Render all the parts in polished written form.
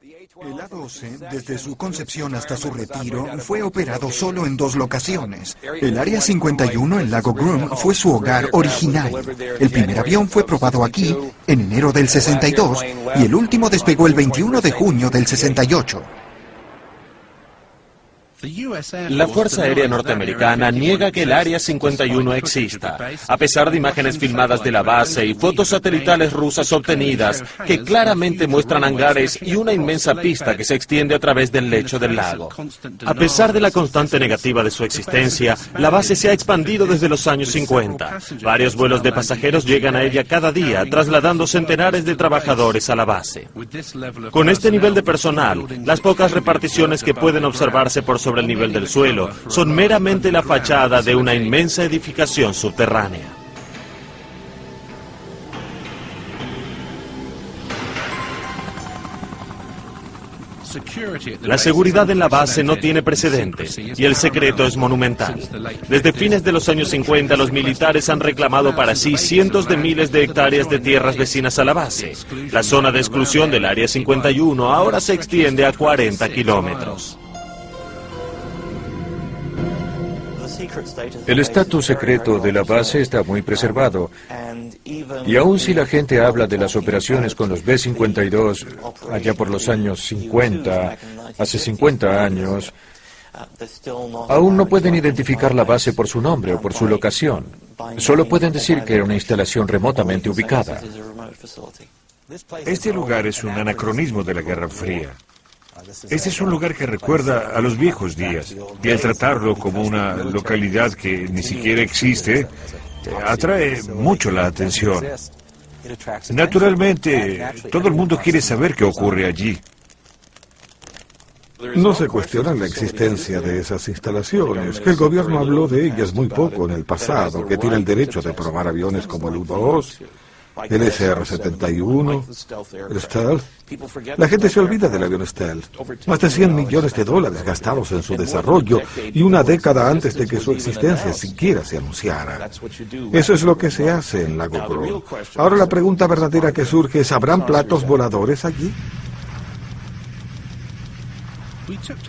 El A-12, desde su concepción hasta su retiro, fue operado solo en 2 locaciones. El Área 51 en Lago Groom fue su hogar original. El primer avión fue probado aquí en enero del 62 y el último despegó el 21 de junio del 68. La Fuerza Aérea Norteamericana niega que el Área 51 exista, a pesar de imágenes filmadas de la base y fotos satelitales rusas obtenidas que claramente muestran hangares y una inmensa pista que se extiende a través del lecho del lago. A pesar de la constante negativa de su existencia, la base se ha expandido desde los años 50. Varios vuelos de pasajeros llegan a ella cada día, trasladando centenares de trabajadores a la base. Con este nivel de personal, las pocas reparticiones que pueden observarse por sobre el nivel del suelo son meramente la fachada de una inmensa edificación subterránea. La seguridad en la base no tiene precedentes y el secreto es monumental. Desde fines de los años 50, los militares han reclamado para sí cientos de miles de hectáreas de tierras vecinas a la base. La zona de exclusión del Área 51 ahora se extiende a 40 kilómetros. El estatus secreto de la base está muy preservado, y aun si la gente habla de las operaciones con los B-52 allá por los años 50, hace 50 años, aún no pueden identificar la base por su nombre o por su locación. Solo pueden decir que era una instalación remotamente ubicada. Este lugar es un anacronismo de la Guerra Fría. Este es un lugar que recuerda a los viejos días, y al tratarlo como una localidad que ni siquiera existe, atrae mucho la atención. Naturalmente, todo el mundo quiere saber qué ocurre allí. No se cuestiona la existencia de esas instalaciones, que el gobierno habló de ellas muy poco en el pasado, que tiene el derecho de probar aviones como el U-2, el SR-71, el Stealth. La gente se olvida del avión Stealth. Más de $100 millones gastados en su desarrollo y una década antes de que su existencia siquiera se anunciara. Eso es lo que se hace en Lago Groom. Ahora la pregunta verdadera que surge es, ¿habrán platos voladores allí?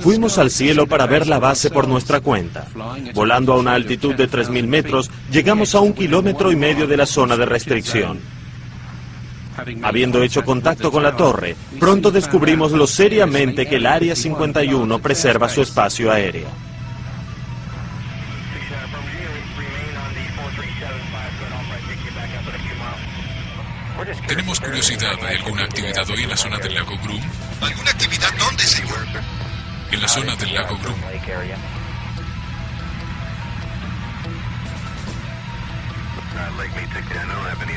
Fuimos al cielo para ver la base por nuestra cuenta. Volando a una altitud de 3.000 metros, llegamos a 1,5 kilómetros de la zona de restricción. Habiendo hecho contacto con la torre, pronto descubrimos lo seriamente que el Área 51 preserva su espacio aéreo. Tenemos curiosidad, ¿hay alguna actividad hoy en la zona del lago Groom? ¿Alguna actividad dónde, señor? En la zona del lago Groom.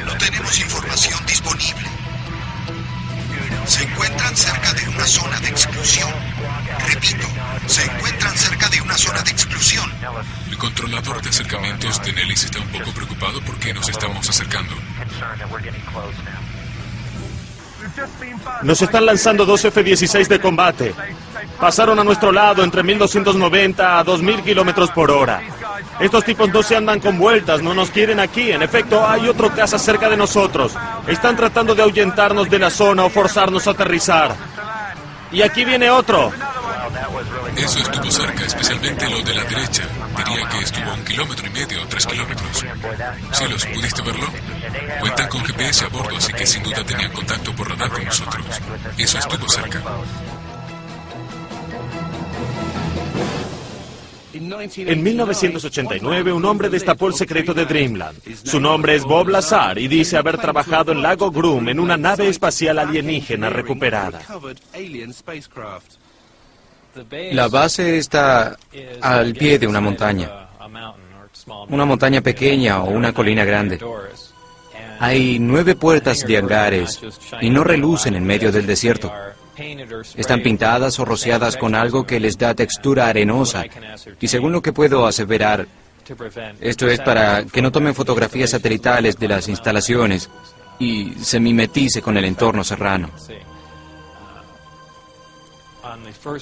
No tenemos información disponible. Se encuentran cerca de una zona de exclusión. Repito, se encuentran cerca de una zona de exclusión. El controlador de acercamientos de Nellis está un poco preocupado porque nos estamos acercando. Nos están lanzando 2 F-16 de combate. Pasaron a nuestro lado entre 1290 a 2000 kilómetros por hora. Estos tipos no se andan con vueltas, no nos quieren aquí. En efecto, hay otro caza cerca de nosotros. Están tratando de ahuyentarnos de la zona o forzarnos a aterrizar. Y aquí viene otro. Eso estuvo cerca, especialmente lo de la derecha. Diría que estuvo a 1,5 kilómetros, 3 kilómetros. Cielos, ¿pudiste verlo? Cuentan con GPS a bordo, así que sin duda tenían contacto por radar con nosotros. Eso estuvo cerca. En 1989, un hombre destapó el secreto de Dreamland. Su nombre es Bob Lazar y dice haber trabajado en Lago Groom en una nave espacial alienígena recuperada. La base está al pie de una montaña pequeña o una colina grande. Hay 9 puertas de hangares y no relucen en medio del desierto. Están pintadas o rociadas con algo que les da textura arenosa y según lo que puedo aseverar, esto es para que no tomen fotografías satelitales de las instalaciones y se mimetice con el entorno serrano.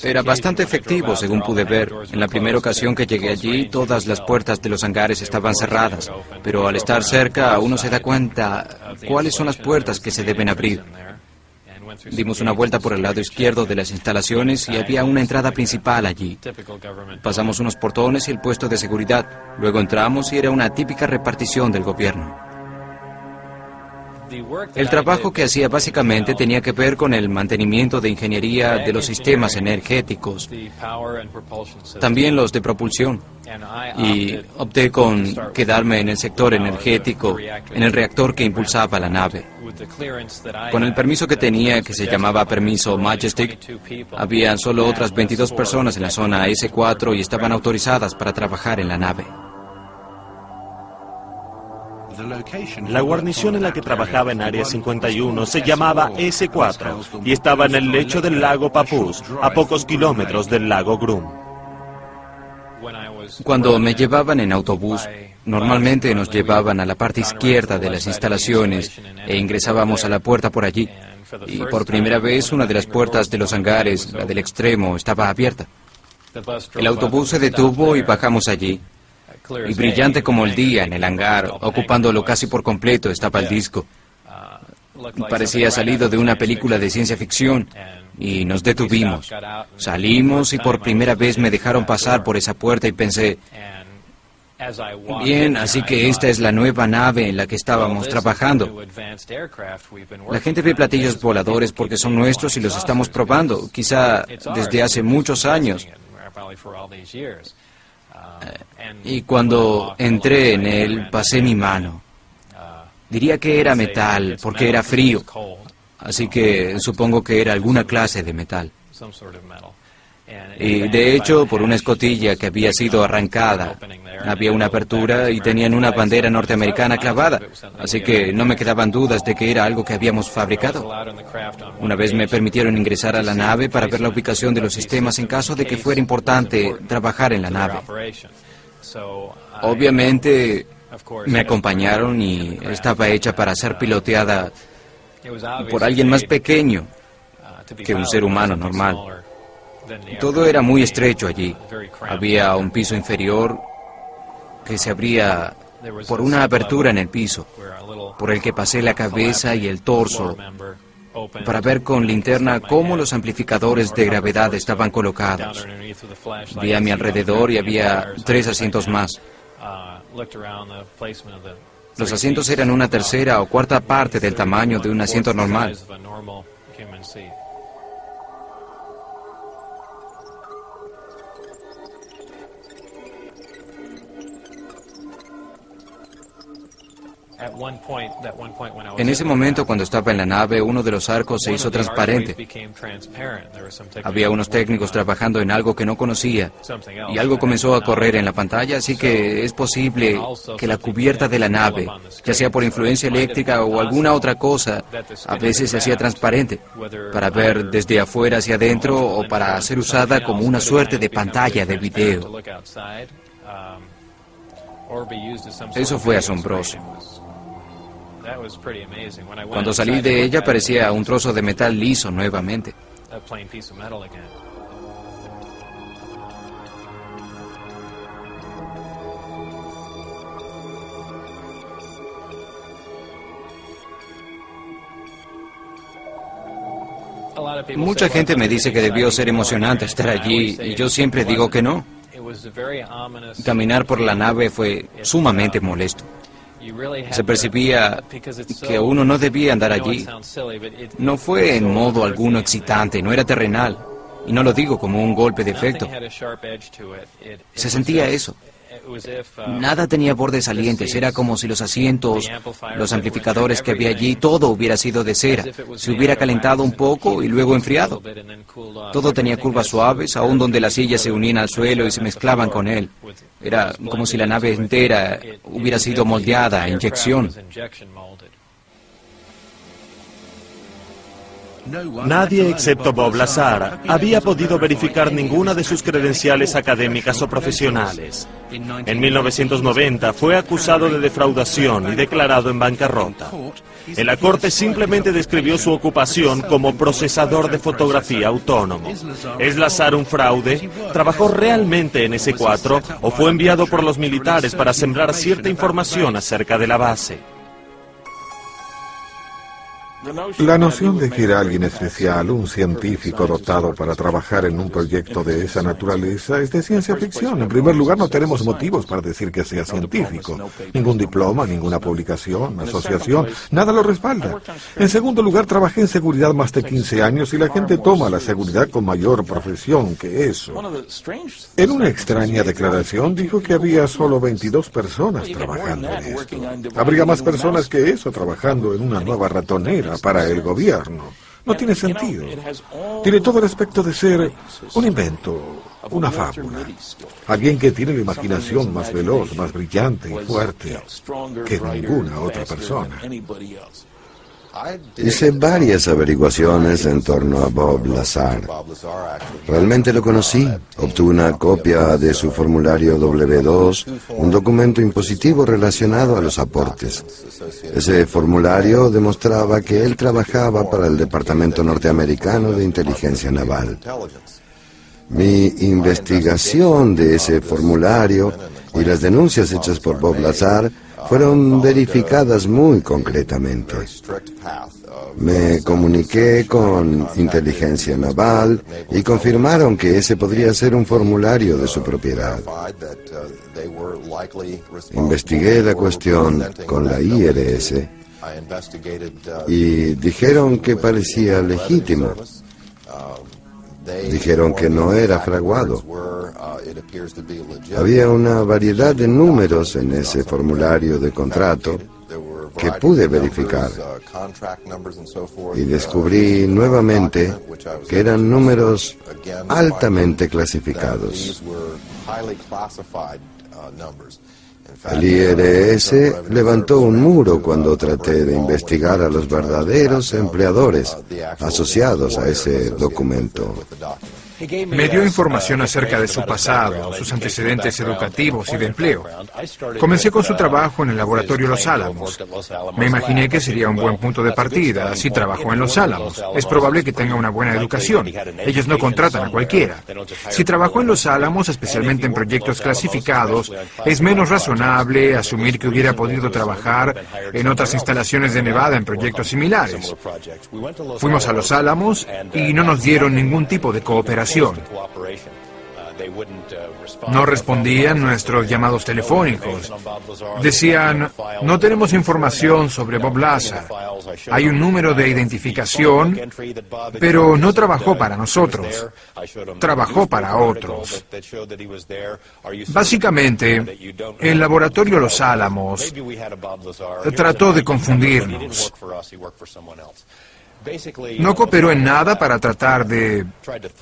Era bastante efectivo, según pude ver. En la primera ocasión que llegué allí, todas las puertas de los hangares estaban cerradas, pero al estar cerca, uno se da cuenta cuáles son las puertas que se deben abrir. Dimos una vuelta por el lado izquierdo de las instalaciones y había una entrada principal allí. Pasamos unos portones y el puesto de seguridad. Luego entramos y era una típica repartición del gobierno. El trabajo que hacía básicamente tenía que ver con el mantenimiento de ingeniería de los sistemas energéticos, también los de propulsión, y opté con quedarme en el sector energético, en el reactor que impulsaba la nave. Con el permiso que tenía, que se llamaba permiso Majestic, había solo otras 22 personas en la zona S4 y estaban autorizadas para trabajar en la nave. La guarnición en la que trabajaba en Área 51 se llamaba S4 y estaba en el lecho del lago Papoose, a pocos kilómetros del lago Groom. Cuando me llevaban en autobús, normalmente nos llevaban a la parte izquierda de las instalaciones e ingresábamos a la puerta por allí. Y por primera vez una de las puertas de los hangares, la del extremo, estaba abierta. El autobús se detuvo y bajamos allí. Y brillante como el día en el hangar, ocupándolo casi por completo, estaba el disco. Parecía salido de una película de ciencia ficción y nos detuvimos. Salimos y por primera vez me dejaron pasar por esa puerta y pensé, bien, así que esta es la nueva nave en la que estábamos trabajando. La gente ve platillos voladores porque son nuestros y los estamos probando, quizá desde hace muchos años. Y cuando entré en él, pasé mi mano. Diría que era metal, porque era frío. Así que supongo que era alguna clase de metal. Y de hecho, por una escotilla que había sido arrancada, había una apertura y tenían una bandera norteamericana clavada. Así que no me quedaban dudas de que era algo que habíamos fabricado. Una vez me permitieron ingresar a la nave para ver la ubicación de los sistemas en caso de que fuera importante trabajar en la nave. Obviamente me acompañaron y estaba hecha para ser piloteada por alguien más pequeño que un ser humano normal. Todo era muy estrecho allí. Había un piso inferior que se abría por una abertura en el piso, por el que pasé la cabeza y el torso para ver con linterna cómo los amplificadores de gravedad estaban colocados. Vi a mi alrededor y había 3 asientos más. Los asientos eran una tercera o cuarta parte del tamaño de un asiento normal. En ese momento, cuando estaba en la nave, uno de los arcos se hizo transparente. Había unos técnicos trabajando en algo que no conocía, y algo comenzó a correr en la pantalla, así que es posible que la cubierta de la nave, ya sea por influencia eléctrica o alguna otra cosa, a veces se hacía transparente, para ver desde afuera hacia adentro o para ser usada como una suerte de pantalla de video. Eso fue asombroso. Cuando salí de ella parecía un trozo de metal liso nuevamente. Mucha gente me dice que debió ser emocionante estar allí y yo siempre digo que no. Caminar por la nave fue sumamente molesto. Se percibía que uno no debía andar allí. No fue en modo alguno excitante, no era terrenal. Y no lo digo como un golpe de efecto. Se sentía eso. Nada tenía bordes salientes, era como si los asientos, los amplificadores que había allí, todo hubiera sido de cera. Se hubiera calentado un poco y luego enfriado. Todo tenía curvas suaves, aún donde las sillas se unían al suelo y se mezclaban con él. Era como si la nave entera hubiera sido moldeada a inyección. Nadie excepto Bob Lazar había podido verificar ninguna de sus credenciales académicas o profesionales. En 1990 fue acusado de defraudación y declarado en bancarrota. En la corte simplemente describió su ocupación como procesador de fotografía autónomo. ¿Es Lazar un fraude? ¿Trabajó realmente en S4 o fue enviado por los militares para sembrar cierta información acerca de la base? La noción de que era alguien especial, un científico dotado para trabajar en un proyecto de esa naturaleza, es de ciencia ficción. En primer lugar, no tenemos motivos para decir que sea científico. Ningún diploma, ninguna publicación, asociación, nada lo respalda. En segundo lugar, trabajé en seguridad más de 15 años y la gente toma la seguridad con mayor profesión que eso. En una extraña declaración dijo que había solo 22 personas trabajando en esto. Habría más personas que eso trabajando en una nueva ratonera para el gobierno. No tiene sentido. Tiene todo el aspecto de ser un invento, una fábula. Alguien que tiene la imaginación más veloz, más brillante y fuerte que ninguna otra persona. Hice varias averiguaciones en torno a Bob Lazar. Realmente lo conocí. Obtuve una copia de su formulario W2, un documento impositivo relacionado a los aportes. Ese formulario demostraba que él trabajaba para el Departamento Norteamericano de Inteligencia Naval. Mi investigación de ese formulario y las denuncias hechas por Bob Lazar fueron verificadas muy concretamente. Me comuniqué con Inteligencia Naval y confirmaron que ese podría ser un formulario de su propiedad. Investigué la cuestión con la IRS y dijeron que parecía legítimo. Dijeron que no era fraguado. Había una variedad de números en ese formulario de contrato que pude verificar y descubrí nuevamente que eran números altamente clasificados. El IRS levantó un muro cuando traté de investigar a los verdaderos empleadores asociados a ese documento. Me dio información acerca de su pasado, sus antecedentes educativos y de empleo. Comencé con su trabajo en el laboratorio Los Álamos. Me imaginé que sería un buen punto de partida, si trabajó en Los Álamos. Es probable que tenga una buena educación. Ellos no contratan a cualquiera. Si trabajó en Los Álamos, especialmente en proyectos clasificados, es menos razonable asumir que hubiera podido trabajar en otras instalaciones de Nevada en proyectos similares. Fuimos a Los Álamos y no nos dieron ningún tipo de cooperación. No respondían nuestros llamados telefónicos. Decían, no tenemos información sobre Bob Lazar. Hay un número de identificación, pero no trabajó para nosotros. Trabajó para otros. Básicamente, el laboratorio Los Álamos trató de confundirnos. No cooperó en nada para tratar de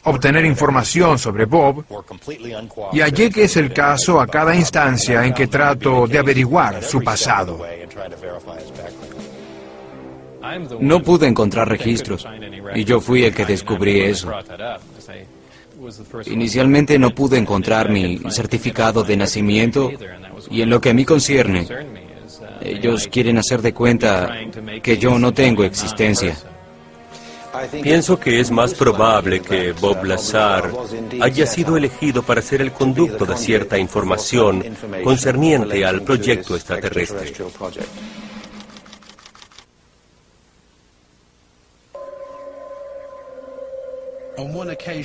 obtener información sobre Bob, y hallé que es el caso a cada instancia en que trato de averiguar su pasado. No pude encontrar registros, y yo fui el que descubrí eso. Inicialmente no pude encontrar mi certificado de nacimiento, y en lo que a mí concierne, ellos quieren hacer de cuenta que yo no tengo existencia. Pienso que es más probable que Bob Lazar haya sido elegido para ser el conducto de cierta información concerniente al proyecto extraterrestre.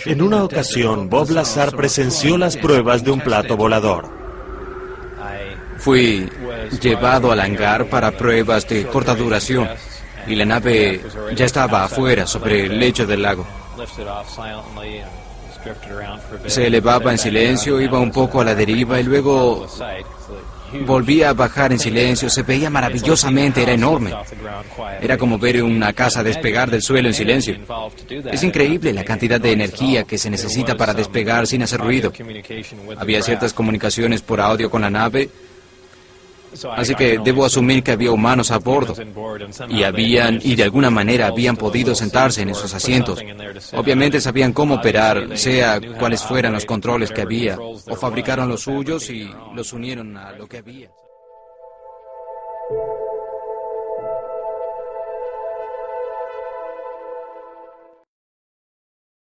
En una ocasión, Bob Lazar presenció las pruebas de un plato volador. Fui llevado al hangar para pruebas de corta duración, y la nave ya estaba afuera, sobre el lecho del lago. Se elevaba en silencio, iba un poco a la deriva y luego volvía a bajar en silencio. Se veía maravillosamente, era enorme. Era como ver una casa despegar del suelo en silencio. Es increíble la cantidad de energía que se necesita para despegar sin hacer ruido. Había ciertas comunicaciones por audio con la nave, así que debo asumir que había humanos a bordo, y de alguna manera habían podido sentarse en esos asientos. Obviamente sabían cómo operar, sea cuáles fueran los controles que había, o fabricaron los suyos y los unieron a lo que había.